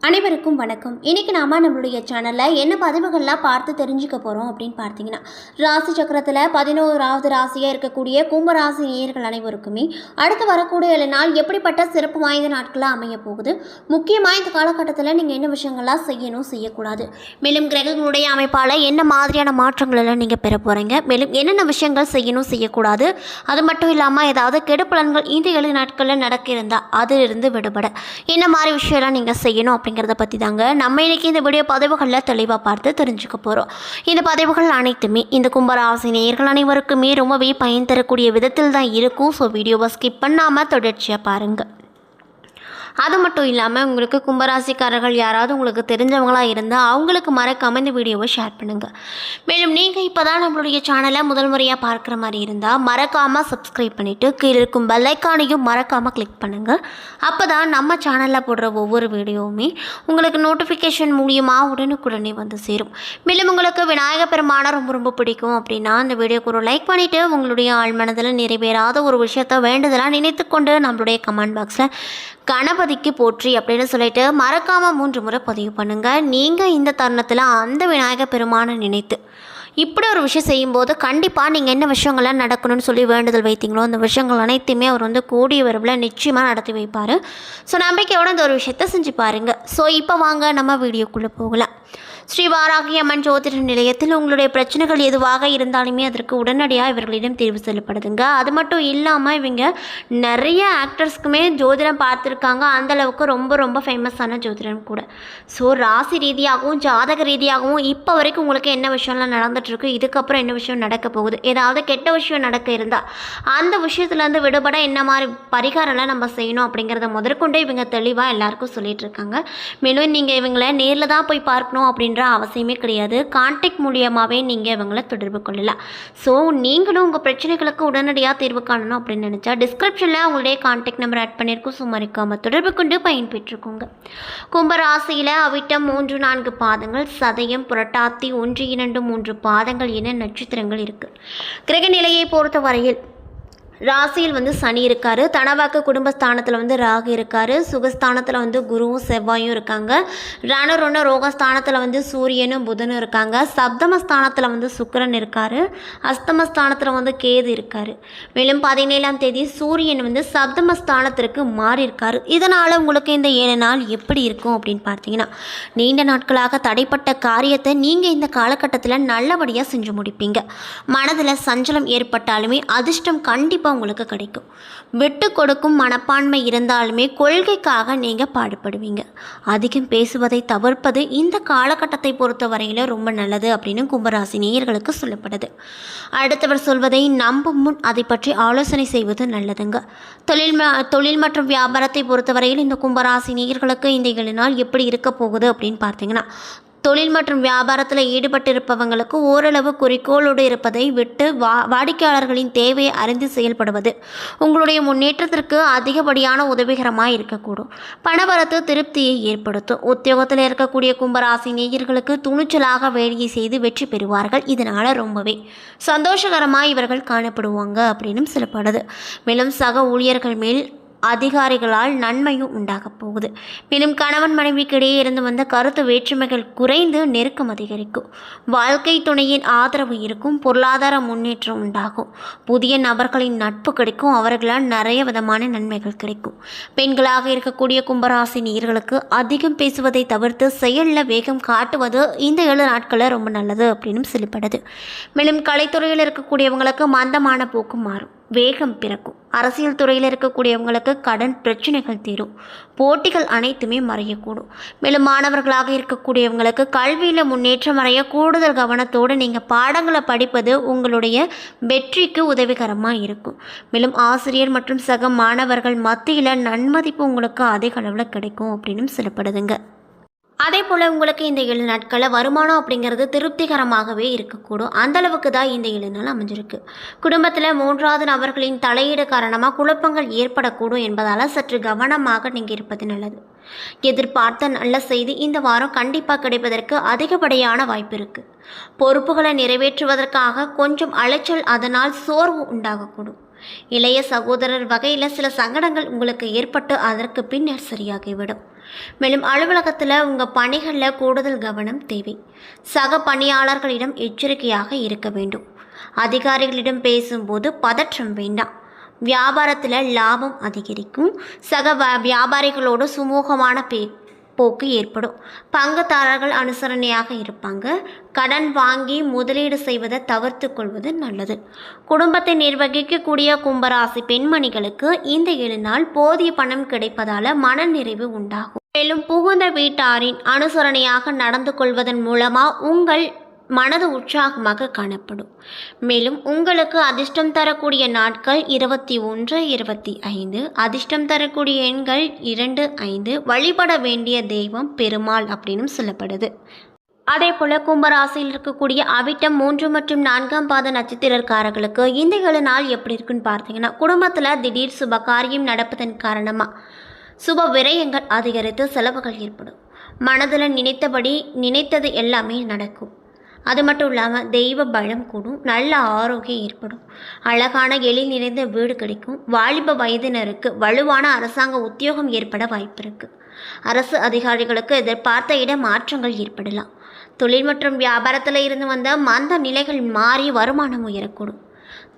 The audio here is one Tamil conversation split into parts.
அனைவருக்கும் வணக்கம். இன்றைக்கி நாம் நம்மளுடைய சேனலில் என்ன பதிவுகள்லாம் பார்த்து தெரிஞ்சுக்க போகிறோம் அப்படின்னு பார்த்தீங்கன்னா, ராசி சக்கரத்தில் 11வது ராசியாக இருக்கக்கூடிய கும்பராசி நேயர்கள் அனைவருக்குமே அடுத்து வரக்கூடிய 7 நாள் எப்படிப்பட்ட சிறப்பு வாய்ந்த நாட்களாக அமைய போகுது, முக்கியமாக இந்த காலகட்டத்தில் நீங்கள் என்ன விஷயங்கள்லாம் செய்யணும் செய்யக்கூடாது, மேலும் கிரகங்களுடைய அமைப்பால் என்ன மாதிரியான மாற்றங்களெல்லாம் நீங்கள் பெற போகிறீங்க, மேலும் என்னென்ன விஷயங்கள் செய்யணும் செய்யக்கூடாது, அது மட்டும் இல்லாமல் ஏதாவது கெடுப்பலன்கள் இந்த 7 நாட்களில் நடக்க இருந்தால் அதிலிருந்து விடுபட என்ன மாதிரி விஷயம்லாம் நீங்கள் செய்யணும் அப்படிங்கிறத பற்றி தாங்க நம்ம இன்றைக்கி இந்த வீடியோ பதிவுகளில் தெளிவாக பார்த்து தெரிஞ்சுக்க போகிறோம். இந்த பதிவுகள் அனைத்துமே இந்த கும்பராசி நேயர்கள் அனைவருக்குமே ரொம்பவே பயன் தரக்கூடிய விதத்தில் தான் இருக்கும். ஸோ வீடியோவை ஸ்கிப் பண்ணாமல் தொடர்ச்சியாக பாருங்கள். அது மட்டும் இல்லாமல் உங்களுக்கு கும்பராசிக்காரர்கள் யாராவது உங்களுக்கு தெரிஞ்சவங்களாக இருந்தால் அவங்களுக்கு மறக்காமல் இந்த வீடியோவை ஷேர் பண்ணுங்கள். மேலும் நீங்கள் இப்போ தான் நம்மளுடைய சேனலை முதல் முறையாக பார்க்குற மாதிரி இருந்தால் மறக்காமல் சப்ஸ்கிரைப் பண்ணிவிட்டு கீழே இருக்கும் பெல் ஐக்கானையும் மறக்காமல் கிளிக் பண்ணுங்கள். அப்போ தான் நம்ம சேனலில் போடுற ஒவ்வொரு வீடியோவுமே உங்களுக்கு நோட்டிஃபிகேஷன் மூலியமாக உடனுக்குடனே வந்து சேரும். மேலும் உங்களுக்கு விநாயகர் பெருமானை ரொம்ப பிடிக்கும் அப்படின்னா அந்த வீடியோக்கு ஒரு லைக் பண்ணிவிட்டு உங்களுடைய ஆழ்மனதில் நிறைவேறாத ஒரு விஷயத்தை வேண்டுதலாக நினைத்து கொண்டு நம்மளுடைய கமெண்ட் பாக்ஸில் கணபதிக்கு போற்றி அப்படின்னு சொல்லிட்டு மறக்காமல் 3 முறை பதிவு பண்ணுங்கள். நீங்கள் இந்த தருணத்தில் அந்த விநாயகர் பெருமானை நினைத்து இப்படி ஒரு விஷயம் செய்யும்போது கண்டிப்பாக நீங்கள் என்ன விஷயங்கள்லாம் நடக்கணும்னு சொல்லி வேண்டுதல் வைத்தீங்களோ அந்த விஷயங்கள் அனைத்துமே அவர் வந்து கூடிய விரைவில் நிச்சயமாக நடத்தி வைப்பார். ஸோ நம்பிக்கையோட இந்த ஒரு விஷயத்தை செஞ்சு பாருங்கள். ஸோ இப்போ வாங்க நம்ம வீடியோக்குள்ளே போகலாம். ஸ்ரீ வாராகி அம்மன் ஜோதிட நிலையத்தில் உங்களுடைய பிரச்சனைகள் எதுவாக இருந்தாலுமே அதற்கு உடனடியாக இவர்களிடம் தீர்வு செய்யப்படுதுங்க. அது மட்டும் இல்லாமல் இவங்க நிறைய ஆக்டர்ஸ்க்குமே ஜோதிடம் பார்த்துருக்காங்க. அந்தளவுக்கு ரொம்ப ஃபேமஸான ஜோதிடம் கூட. ஸோ ராசி ரீதியாகவும் ஜாதக ரீதியாகவும் இப்போ வரைக்கும் உங்களுக்கு என்ன விஷயம்லாம் நடந்துகிட்ருக்கு, இதுக்கப்புறம் என்ன விஷயம் நடக்க போகுது, ஏதாவது கெட்ட விஷயம் நடக்க இருந்தால் அந்த விஷயத்துலேருந்து விடுபட என்ன மாதிரி பரிகாரம்லாம் நம்ம செய்யணும் அப்படிங்கிறத முதற்கொண்டு இவங்க தெளிவாக எல்லாருக்கும் சொல்லிகிட்டு இருக்காங்க. மேலும் நீங்கள் இவங்களை நேரில் தான் போய் பார்க்கணும் அப்படின்ற அவசியமே கிடையாது. கான்டாக்ட் மூலியமாகவே நீங்கள் இவங்களை தொடர்பு கொள்ளலாம். ஸோ நீங்களும் உங்கள் பிரச்சனைகளுக்கு உடனடியாக தீர்வு காணணும் அப்படின்னு நினச்சா டிஸ்கிரிப்ஷனில் உங்களுடைய கான்டாக்ட் நம்பர் ஆட் பண்ணியிருக்கோம். ஸோ மறக்காமல் தொடர்பு கொண்டு பயன்பெற்றுக்கோங்க. கும்பராசியில் அவிட்டம் 3, 4 பாதங்கள், சதயம், புரட்டாத்தி 1, 2, 3 பாதங்கள் என நட்சத்திரங்கள் இருக்குது. கிரக நிலையை பொறுத்த வரையில் ராசியில் வந்து சனி இருக்கார், தனவாக்கு குடும்பஸ்தானத்தில் வந்து ராகு இருக்கார், சுகஸ்தானத்தில் வந்து குருவும் செவ்வாயும் இருக்காங்க, ரணருண ரோகஸ்தானத்தில் வந்து சூரியனும் புதனும் இருக்காங்க, சப்தமஸ்தானத்தில் வந்து சுக்கிரன் இருக்கார், அஸ்தமஸ்தானத்தில் வந்து கேது இருக்கார். மேலும் 17ஆம் தேதி சூரியன் வந்து சப்தமஸ்தானத்திற்கு மாறி இருக்கார். இதனால் உங்களுக்கு இந்த 7 நாள் எப்படி இருக்கும் அப்படின்னு பார்த்தீங்கன்னா, நீண்ட நாட்களாக தடைப்பட்ட காரியத்தை நீங்கள் இந்த காலகட்டத்தில் நல்லபடியாக செஞ்சு முடிப்பீங்க. மனதில் சஞ்சலம் ஏற்பட்டாலுமே அதிர்ஷ்டம் கண்டிப்பாக உங்களுக்கு கிடைக்கும். விட்டு கொடுக்கும் மனப்பான்மை இருந்தாலுமே கொள்கைக்காக நீங்கள் பாடுபடுவீங்க. அதிகம் பேசுவதை தவிர்ப்பது இந்த காலகட்டத்தை பொறுத்த வரையில் ரொம்ப நல்லது அப்படின்னு கும்பராசி நேயர்களுக்கு சொல்லப்படுது. அடுத்தவர் சொல்வதை நம்பும் முன் அதை பற்றி ஆலோசனை செய்வது நல்லதுங்க. தொழில் மற்றும் வியாபாரத்தை பொறுத்தவரையில் இந்த கும்பராசி நேயர்களுக்கு இந்த 7 நாள் எப்படி இருக்க போகுது அப்படின்னு பார்த்தீங்கன்னா, தொழில் மற்றும் வியாபாரத்தில் ஈடுபட்டிருப்பவங்களுக்கு ஓரளவு குறிக்கோளோடு இருப்பதை விட்டு வாடிக்கையாளர்களின் தேவையை அறிந்து செயல்படுவது உங்களுடைய முன்னேற்றத்திற்கு அதிகப்படியான உதவிகரமாக இருக்கக்கூடும். பணவரத்து திருப்தியை ஏற்படுத்தும். உத்தியோகத்தில் இருக்கக்கூடிய கும்பராசி நேயர்களுக்கு துணிச்சலாக வேலையை செய்து வெற்றி பெறுவார்கள். இதனால் ரொம்பவே சந்தோஷகரமாக இவர்கள் காணப்படுவாங்க அப்படின்னு சொல்லப்படுது. மேலும் சக ஊழியர்கள் மேல் அதிகாரிகளால் நன்மையும் உண்டாக போகுது. மேலும் கணவன் மனைவிக்கு இடையே இருந்து வந்த கருத்து வேற்றுமைகள் குறைந்து நெருக்கம் அதிகரிக்கும். வாழ்க்கை துணையின் ஆதரவு இருக்கும். பொருளாதார முன்னேற்றம் உண்டாகும். புதிய நபர்களின் நட்பு கிடைக்கும். அவர்களால் நிறைய விதமான நன்மைகள் கிடைக்கும். பெண்களாக இருக்கக்கூடிய கும்பராசி நேயர்களுக்கு அதிகம் பேசுவதை தவிர்த்து செயலில் வேகம் காட்டுவது இந்த 7 நாட்களில் ரொம்ப நல்லது அப்படின்னு சொல்லப்படுது. மேலும் கலைத்துறையில் இருக்கக்கூடியவங்களுக்கு மந்தமான போக்கு மாறும், வேகம் பிறக்கும். அரசியல் துறையில் இருக்கக்கூடியவங்களுக்கு கடன் பிரச்சனைகள் தீரும். போட்டிகள் அனைத்துமே மறையக்கூடும். மேலும் மாணவர்களாக இருக்கக்கூடியவங்களுக்கு கல்வியில் முன்னேற்றம் அடைய கூடுதல் கவனத்தோடு நீங்கள் பாடங்களை படிப்பது உங்களுடைய வெற்றிக்கு உதவிகரமாக இருக்கும். மேலும் ஆசிரியர் மற்றும் சக மாணவர்கள் மத்தியில் நன்மதிப்பு உங்களுக்கு அதிக அளவில் கிடைக்கும் அப்படின்னு சொல்லப்படுதுங்க. அதே போல் உங்களுக்கு இந்த 7 நாட்களில் வருமானம் அப்படிங்கிறது திருப்திகரமாகவே இருக்கக்கூடும். அந்தளவுக்கு தான் இந்த 7 நாள் அமைஞ்சிருக்கு. குடும்பத்தில் 3வது நபர்களின் தலையீடு காரணமாக குழப்பங்கள் ஏற்படக்கூடும் என்பதால் சற்று கவனமாக நீங்கள் இருப்பது நல்லது. எதிர்பார்த்த நல்ல செய்தி இந்த வாரம் கண்டிப்பாக கிடைப்பதற்கு அதிகப்படியான வாய்ப்பு இருக்குது. பொறுப்புகளை நிறைவேற்றுவதற்காக கொஞ்சம் அலைச்சல், அதனால் சோர்வு உண்டாகக்கூடும். இளைய சகோதரர் வகையில் சில சங்கடங்கள் உங்களுக்கு ஏற்பட்டு அதற்கு பின்னர் சரியாகிவிடும். மேலும் அலுவலகத்தில் உங்கள் பணிகளில் கூடுதல் கவனம் தேவை. சக பணியாளர்களிடம் எச்சரிக்கையாக இருக்க வேண்டும். அதிகாரிகளிடம் பேசும்போது பதற்றம் வேண்டாம். வியாபாரத்தில் லாபம் அதிகரிக்கும். சக வியாபாரிகளோடு சுமூகமான போக்கு ஏற்படும். பங்குதாரர்கள் அனுசரணையாக இருப்பாங்க. கடன் வாங்கி முதலீடு செய்வதை தவிர்த்து கொள்வது நல்லது. குடும்பத்தை நிர்வகிக்கக்கூடிய கும்பராசி பெண்மணிகளுக்கு இந்த 7 நாள் போதிய பணம் கிடைப்பதால் மனநிறைவு உண்டாகும். மேலும் புகுந்த வீட்டாரின் அனுசரணையாக நடந்து கொள்வதன் மூலமாக உங்கள் மனது உற்சாகமாக காணப்படும். மேலும் உங்களுக்கு அதிர்ஷ்டம் தரக்கூடிய நாட்கள் 21, 25. அதிர்ஷ்டம் தரக்கூடிய எண்கள் 2, 5. வழிபட வேண்டிய தெய்வம் பெருமாள் அப்படின்னு சொல்லப்படுது. அதே போல் கும்பராசியில் இருக்கக்கூடிய அவிட்டம் 3 மற்றும் 4ஆம் பாத நட்சத்திரக்காரர்களுக்கு இந்த 7 நாள் எப்படி இருக்குன்னு பார்த்தீங்கன்னா, குடும்பத்தில் திடீர் சுப காரியம் நடப்பதன் காரணமாக சுப விரயங்கள் அதிகரித்து செலவுகள் ஏற்படும். மனதில் நினைத்தது எல்லாமே நடக்கும். அது மட்டும் இல்லாமல் தெய்வ பலம் கூடும். நல்ல ஆரோக்கியம் ஏற்படும். அழகான எழில் நிறைந்த வீடு கிடைக்கும். வாலிப வயதினருக்கு வலுவான அரசாங்க உத்தியோகம் ஏற்பட வாய்ப்பு இருக்குது. அரசு அதிகாரிகளுக்கு எதிர்பார்த்த இட மாற்றங்கள் ஏற்படலாம். தொழில் மற்றும் வியாபாரத்தில் இருந்து வந்த மந்த நிலைகள் மாறி வருமானம் உயரக்கூடும்.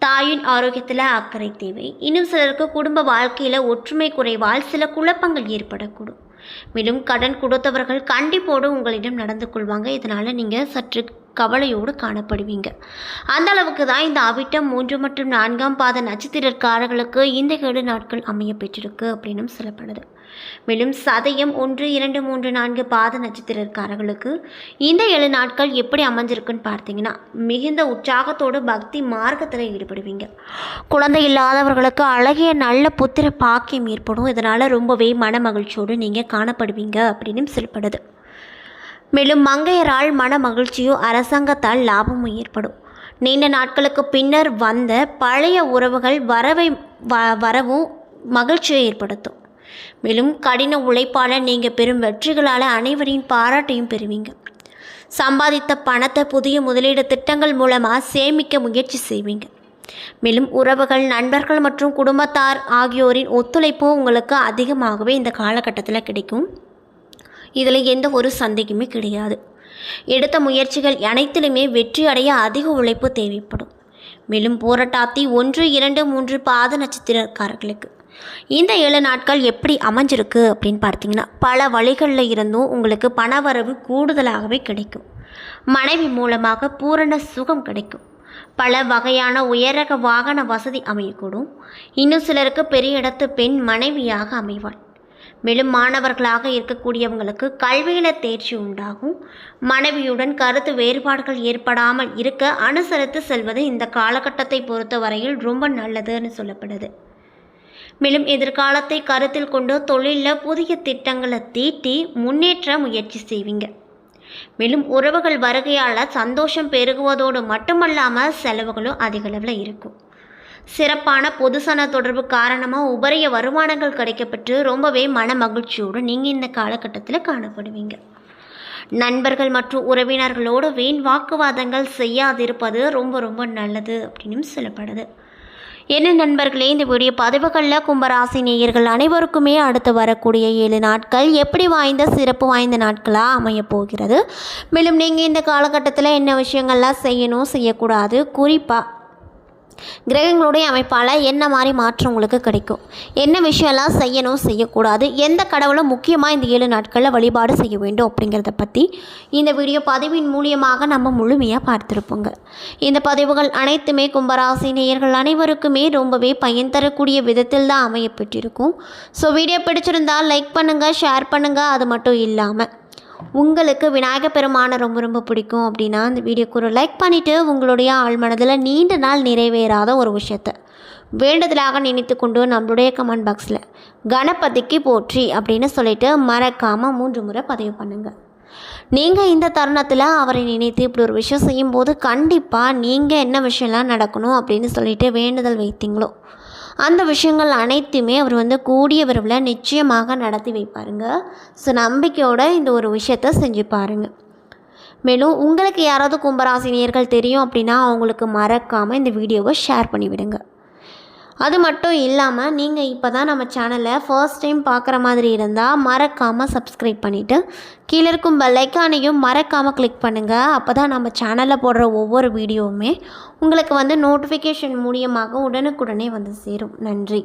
தாயின் ஆரோக்கியத்தில் அக்கறை தேவை. இன்னும் சிலருக்கு குடும்ப வாழ்க்கையில் ஒற்றுமை குறைவால் சில குழப்பங்கள் ஏற்படக்கூடும். மேலும் கடன் கொடுத்தவர்கள் கண்டிப்போடு உங்களிடம் நடந்து கொள்வாங்க. இதனால் நீங்கள் சற்று கவலையோடு காணப்படுவீங்க. அந்த அளவுக்கு தான் இந்த அவிட்டம் 3 மற்றும் 4ஆம் பாத நட்சத்திரக்காரர்களுக்கு இந்த 7 நாட்கள் அமைய பெற்றிருக்கு அப்படின்னு சொல்லப்படுது. மேலும் சதயம் 1, 2, 3, 4 பாத நட்சத்திரக்காரர்களுக்கு இந்த 7 நாட்கள் எப்படி அமைஞ்சிருக்குன்னு பார்த்தீங்கன்னா, மிகுந்த உற்சாகத்தோடு பக்தி மார்க்கத்தில் ஈடுபடுவீங்க. குழந்தை இல்லாதவர்களுக்கு அழகிய நல்ல புத்திர பாக்கியம் ஏற்படும். இதனால் ரொம்பவே மன மகிழ்ச்சியோடு நீங்கள் காணப்படுவீங்க அப்படின்னு சொல்லப்படுது. மேலும் மங்கையரால் மன மகிழ்ச்சியும் அரசாங்கத்தால் லாபமும் ஏற்படும். நீண்ட நாட்களுக்கு பின்னர் வந்த பழைய உறவுகள் வரவும் மகிழ்ச்சியை ஏற்படுத்தும். மேலும் கடின உழைப்பால் நீங்கள் பெரும் வெற்றிகளால் அனைவரின் பாராட்டையும் பெறுவீங்க. சம்பாதித்த பணத்தை புதிய முதலீடு திட்டங்கள் மூலமாக சேமிக்க முயற்சி செய்வீங்க. மேலும் உறவுகள், நண்பர்கள் மற்றும் குடும்பத்தார் ஆகியோரின் ஒத்துழைப்பும் உங்களுக்கு அதிகமாகவே இந்த காலகட்டத்தில் கிடைக்கும். இதில் எந்த ஒரு சந்தேகமே கிடையாது. எடுத்த முயற்சிகள் அனைத்திலுமே வெற்றி அடைய அதிக உழைப்பு தேவைப்படும். மேலும் போராட்டாத்தி 1, 2, 3 பாத நட்சத்திரக்காரர்களுக்கு இந்த 7 நாட்கள் எப்படி அமைஞ்சிருக்கு அப்படின்னு பார்த்தீங்கன்னா, பல வழிகளில் இருந்தும் உங்களுக்கு பணவரவு கூடுதலாகவே கிடைக்கும். மனைவி மூலமாக பூரண சுகம் கிடைக்கும். பல வகையான உயரக வாகன வசதி அமையக்கூடும். இன்னும் சிலருக்கு பெரிய இடத்து பெண் மனைவியாக அமைவாள். மேலும் மாணவர்களாக இருக்கக்கூடியவங்களுக்கு கல்வியில் தேர்ச்சி உண்டாகும். மனைவியுடன் கருத்து வேறுபாடுகள் ஏற்படாமல் இருக்க அனுசரித்து செல்வது இந்த காலகட்டத்தை பொறுத்த வரையில் ரொம்ப நல்லதுன்னு சொல்லப்படுது. மேலும் எதிர்காலத்தை கருத்தில் கொண்டு தொழிலில் புதிய திட்டங்களை தீட்டி முன்னேற்ற முயற்சி செய்வீங்க. மேலும் உறவுகள் வருகையால் சந்தோஷம் பெருகுவதோடு மட்டுமல்லாமல் செலவுகளும் அதிக அளவில் இருக்கும். சிறப்பான பொதுசன தொடர்பு காரணமாக உபரிய வருமானங்கள் கிடைக்கப்பட்டு ரொம்பவே மன மகிழ்ச்சியோடு நீங்கள் இந்த காலகட்டத்தில் காணப்படுவீங்க. நண்பர்கள் மற்றும் உறவினர்களோடு வீண் வாக்குவாதங்கள் செய்யாதிருப்பது ரொம்ப ரொம்ப நல்லது அப்படின்னு சொல்லப்படுது. என்ன நண்பர்களே, இந்த வீடியோ பதிவுகளில் கும்பராசி நேயர்கள் அனைவருக்குமே அடுத்து வரக்கூடிய 7 நாட்கள் எப்படி சிறப்பு வாய்ந்த நாட்களாக அமையப் போகிறது. மேலும் நீங்கள் இந்த காலகட்டத்தில் என்ன விஷயங்கள்லாம் செய்யணும், செய்யக்கூடாது, குறிப்பாக கிரகங்களுடைய அமைப்பால் என்ன மாதிரி மாற்றம் உங்களுக்கு கிடைக்கும், என்ன விஷயம்லாம் செய்யணும், செய்யக்கூடாது, எந்த கடவுளை முக்கியமாக இந்த 7 நாட்களில் வழிபாடு செய்ய வேண்டும் அப்படிங்கிறத பற்றி இந்த வீடியோ பதிவின் மூலியமாக நம்ம முழுமையாக பார்த்துருப்போங்க. இந்த பதிவுகள் அனைத்துமே கும்பராசி நேயர்கள் அனைவருக்குமே ரொம்பவே பயன் தரக்கூடிய விதத்தில் தான் அமையப்பட்டிருக்கும். ஸோ வீடியோ பிடிச்சிருந்தால் லைக் பண்ணுங்கள், ஷேர் பண்ணுங்கள். அது மட்டும் இல்லாமல் உங்களுக்கு விநாயகர் பெருமானை ரொம்ப ரொம்ப பிடிக்கும் அப்படின்னா இந்த வீடியோக்கு ஒரு லைக் பண்ணிவிட்டு உங்களுடைய ஆழ்மனதில் நீண்ட நாள் நிறைவேறாத ஒரு விஷயத்தை வேண்டுதலாக நினைத்து கொண்டு நம்மளுடைய கமெண்ட் பாக்ஸில் கணபதிக்கு போற்றி அப்படின்னு சொல்லிட்டு மறக்காமல் 3 முறை பதிவு பண்ணுங்கள். நீங்கள் இந்த தருணத்தில் அவரை நினைத்து இப்படி ஒரு விஷயம் செய்யும்போது கண்டிப்பாக நீங்கள் என்ன விஷயம்லாம் நடக்கணும் அப்படின்னு சொல்லிட்டு வேண்டுதல் வைத்தீங்களோ அந்த விஷயங்கள் அனைத்துமே அவர் கூடிய விரைவில் நிச்சயமாக நடத்தி வைப்பாருங்க. ஸோ நம்பிக்கையோடு இந்த ஒரு விஷயத்தை செஞ்சு பாருங்கள். மேலும் உங்களுக்கு யாராவது கும்பராசி நேயர்கள் தெரியும் அப்படின்னா அவங்களுக்கு மறக்காமல் இந்த வீடியோவை ஷேர் பண்ணிவிடுங்க. அது மட்டும் இல்லாமல் நீங்கள் இப்போ தான் நம்ம சேனலை ஃபர்ஸ்ட் டைம் பார்க்குற மாதிரி இருந்தால் மறக்காமல் சப்ஸ்கிரைப் பண்ணிவிட்டு கீழே இருக்கும் பெல் ஐக்கானையும் மறக்காமல் கிளிக் பண்ணுங்கள். அப்போ தான் நம்ம சேனலில் போடுற ஒவ்வொரு வீடியோவுமே உங்களுக்கு நோட்டிஃபிகேஷன் மூலியமாக உடனுக்குடனே வந்து சேரும். நன்றி.